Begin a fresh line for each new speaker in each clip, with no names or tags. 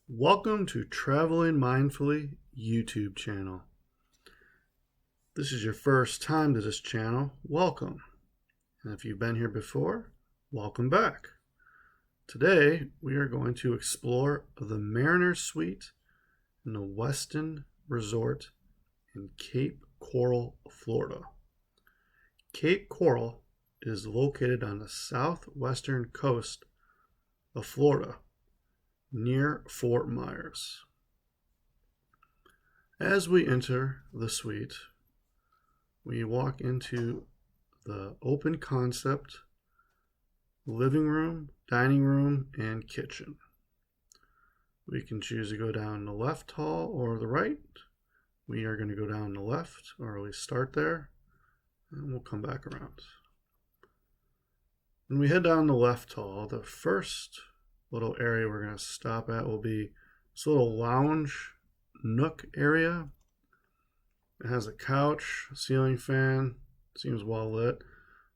Welcome to Traveling Mindfully YouTube channel. This is your first time to this channel, welcome. And if you've been here before, welcome back. Today we are going to explore the Marina Suite in the Westin Resort in Cape Coral, Florida. Cape Coral is located on the southwestern coast of Florida, near Fort Meyers. As we enter the suite, we walk into the open concept living room, dining room, and kitchen. We can choose to go down the left hall or the right. We are going to go down the left, or at least start there, and we'll come back around. When we head down the left hall, the first little area we're going to stop at will be this little lounge nook area. It has a couch, a ceiling fan, seems well lit.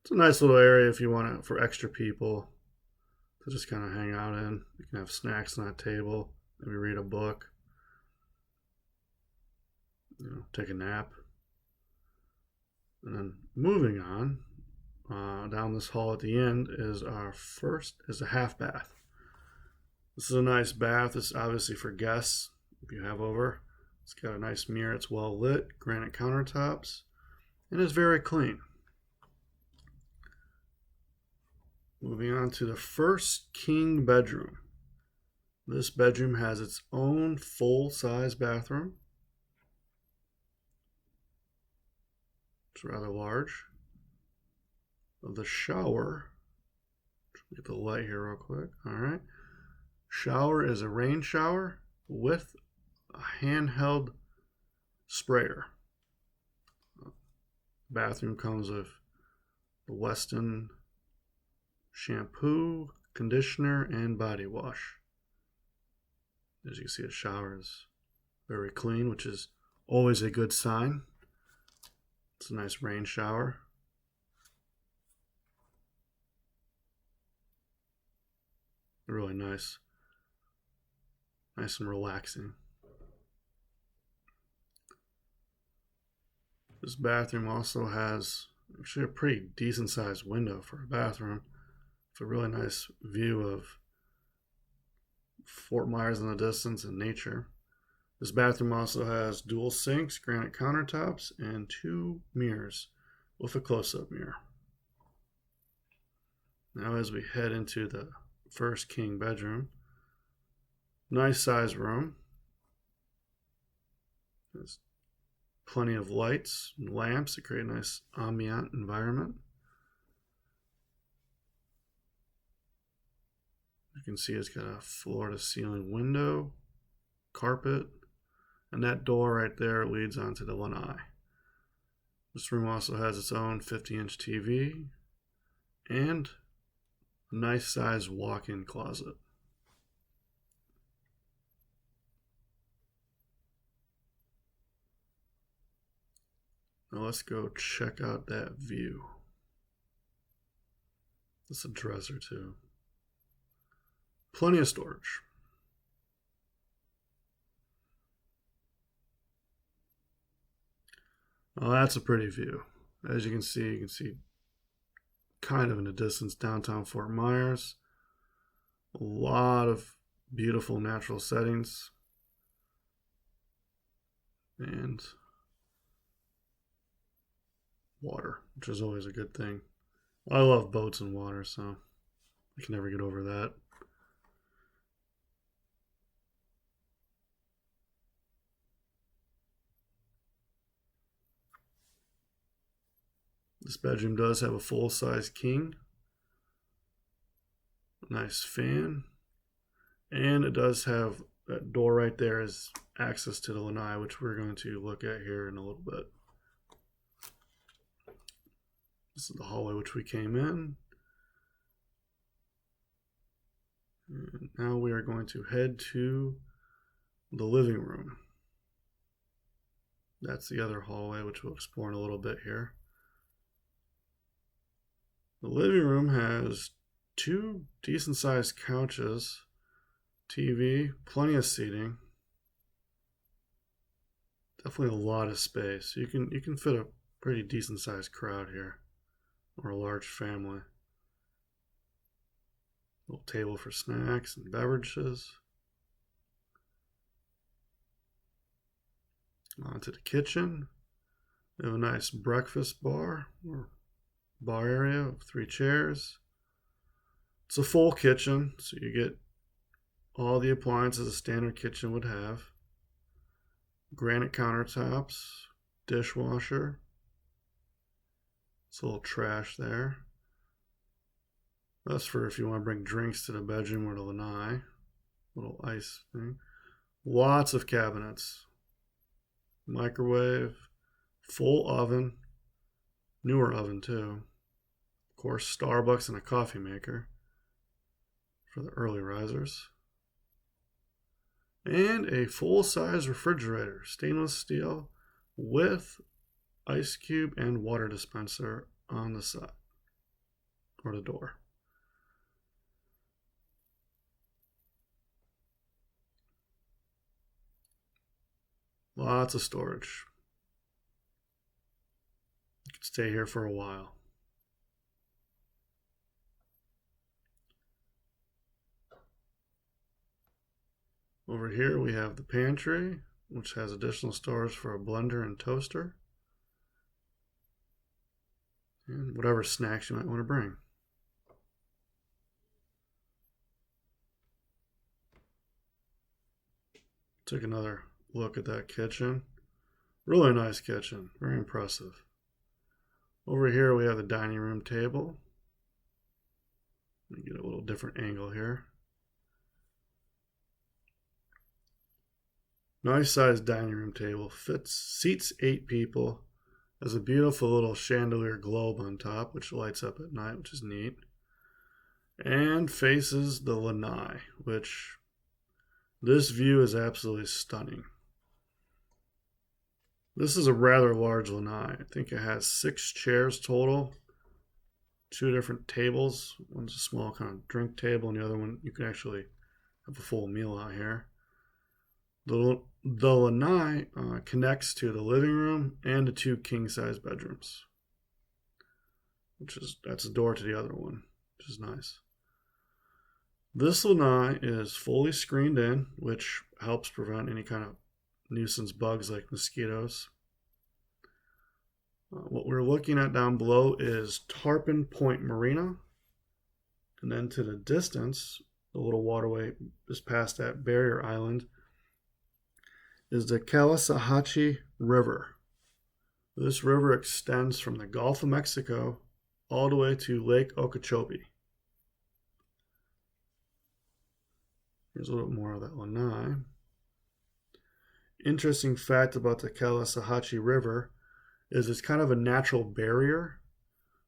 It's a nice little area if you want it for extra people to just kind of hang out in. You can have snacks on that table, maybe read a book, take a nap. And then moving on, down this hall at the end is a half bath. This is a nice bath. It's obviously for guests if you have over. It's got a nice mirror. It's well lit, granite countertops, and it's very clean. Moving on to the first king bedroom. This bedroom has its own full-size bathroom. It's rather large. The shower, get the light here real quick. All right. Shower is a rain shower with a handheld sprayer. Bathroom comes with the Westin shampoo, conditioner, and body wash. As you can see, the shower is very clean, which is always a good sign. It's a nice rain shower. Really nice. Nice and relaxing. This bathroom also has actually a pretty decent sized window for a bathroom. It's a really nice view of Fort Myers in the distance and nature. This bathroom also has dual sinks, granite countertops, and 2 mirrors with a close-up mirror. Now as we head into the first king bedroom, nice size room. There's plenty of lights and lamps to create a nice ambient environment. You can see it's got a floor-to-ceiling window, carpet, and that door right there leads onto the lanai. This room also has its own 50-inch TV and a nice size walk-in closet. Now let's go check out that view. It's a dresser too. Plenty of storage. Well, that's a pretty view. As you can see kind of in the distance downtown Fort Myers. A lot of beautiful natural settings. And water, which is always a good thing. I love boats and water, so I can never get over that. This bedroom does have a full-size king, a nice fan, and it does have that door right there as access to the lanai, which we're going to look at here in a little bit. This is the hallway which we came in. And now we are going to head to the living room. That's the other hallway, which we'll explore in a little bit here. The living room has 2 decent-sized couches TV, plenty of seating. Definitely a lot of space. You can fit a pretty decent sized crowd here, or a large family. Little table for snacks and beverages. On to the kitchen. We have a nice breakfast bar or bar area of 3 chairs. It's a full kitchen, so you get all the appliances a standard kitchen would have. Granite countertops, dishwasher. It's a little trash there. That's for if you want to bring drinks to the bedroom or the lanai. Little ice thing. Lots of cabinets. Microwave. Full oven. Newer oven too. Of course, Starbucks and a coffee maker for the early risers. And a full-size refrigerator. Stainless steel with ice cube and water dispenser on the side. Or the door. Lots of storage. You could stay here for a while. Over here we have the pantry, which has additional storage for a blender and toaster. And whatever snacks you might want to bring. Take another look at that kitchen. Really nice kitchen. Very impressive. Over here we have the dining room table. Let me get a little different angle here. Nice sized dining room table. Seats 8 people. Has a beautiful little chandelier globe on top, which lights up at night, which is neat. And faces the lanai, which this view is absolutely stunning. This is a rather large lanai. I think it has 6 chairs total. 2 different tables. One's a small kind of drink table, and the other one you can actually have a full meal out here. The lanai connects to the living room and the 2 king-size bedrooms. That's a door to the other one, which is nice. This lanai is fully screened in, which helps prevent any kind of nuisance bugs like mosquitoes. What we're looking at down below is Tarpon Point Marina. And then to the distance, the little waterway is past that barrier island, is the Caloosahatchee River. This river extends from the Gulf of Mexico all the way to Lake Okeechobee. Here's a little more of that lanai. Interesting fact about the Caloosahatchee River is it's kind of a natural barrier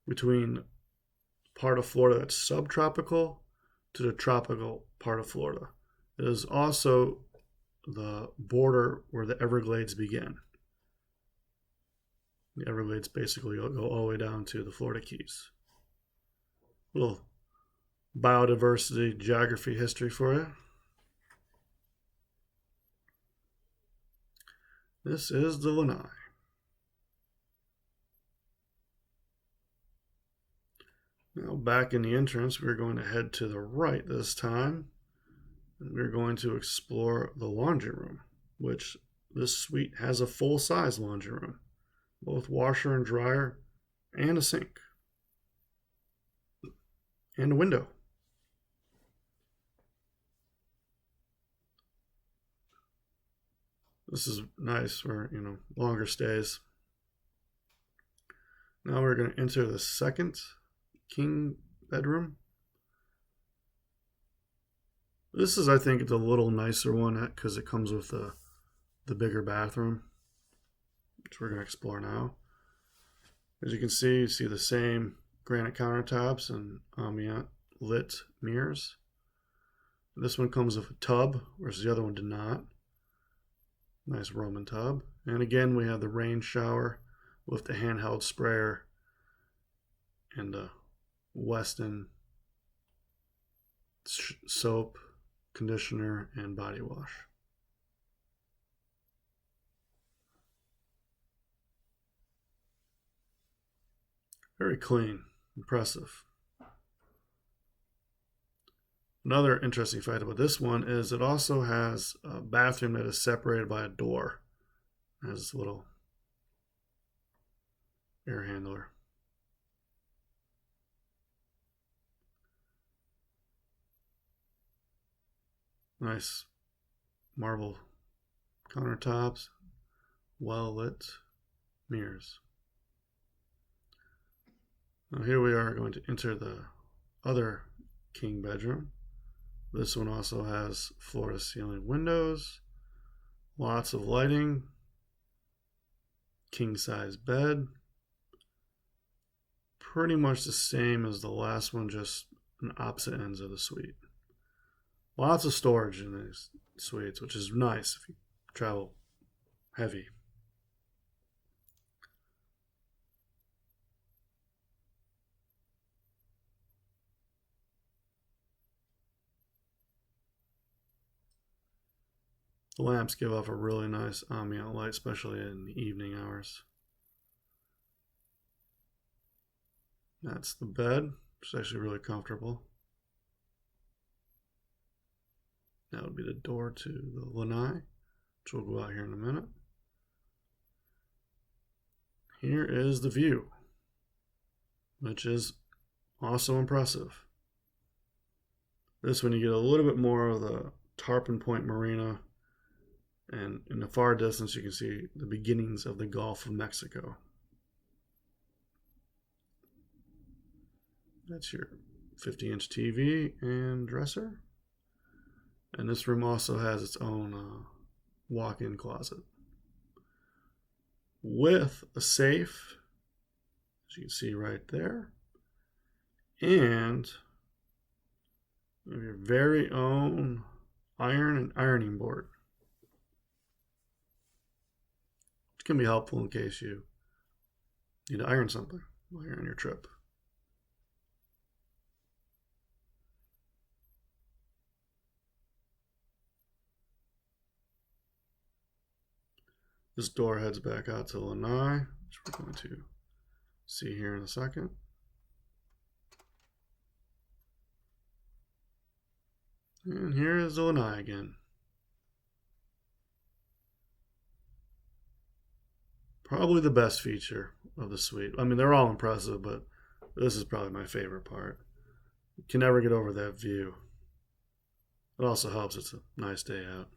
between part of Florida that's subtropical to the tropical part of Florida. It is also the border where the Everglades begin. The Everglades basically go all the way down to the Florida Keys. Little biodiversity, geography, history for you. This is the lanai. Now back in the entrance, we're going to head to the right this time. We're going to explore the laundry room, which this suite has a full-size laundry room, both washer and dryer, and a sink, and a window. This is nice for, longer stays. Now we're going to enter the second king bedroom. This is, I think, the little nicer one because it comes with the bigger bathroom, which we're going to explore now. As you see the same granite countertops and ambient lit mirrors. This one comes with a tub, whereas the other one did not. Nice Roman tub. And again, we have the rain shower with the handheld sprayer and the Westin soap conditioner, and body wash. Very clean, impressive. Another interesting fact about this one is it also has a bathroom that is separated by a door. It has this little air handler. Nice marble countertops, well lit mirrors. Now here we are going to enter the other king bedroom. This one also has floor to ceiling windows, lots of lighting, king size bed. Pretty much the same as the last one, just on opposite ends of the suite. Lots of storage in these suites, which is nice if you travel heavy. The lamps give off a really nice ambient light, especially in the evening hours. That's the bed, which is actually really comfortable. That would be the door to the lanai, which we'll go out here in a minute. Here is the view, which is also impressive. This one you get a little bit more of the Tarpon Point Marina, and in the far distance you can see the beginnings of the Gulf of Mexico. That's your 50-inch TV and dresser. And this room also has its own walk-in closet with a safe, as you can see right there, and your very own iron and ironing board, which can be helpful in case you need to iron something while you're on your trip. This door heads back out to lanai, which we're going to see here in a second. And here is the lanai again. Probably the best feature of the suite. I mean, they're all impressive, but this is probably my favorite part. You can never get over that view. It also helps it's a nice day out.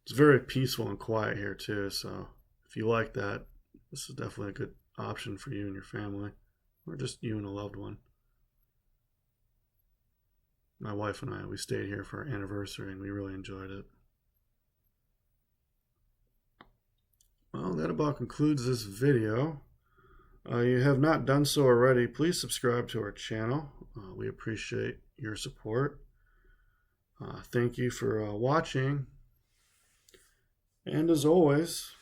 It's very peaceful and quiet here too, so if you like that, this is definitely a good option for you and your family, or just you and a loved one. My wife and I, we stayed here for our anniversary and we really enjoyed it. Well, that about concludes this video. You have not done so already, please subscribe to our channel. We appreciate your support. Thank you for watching. And as always,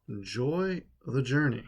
enjoy the journey.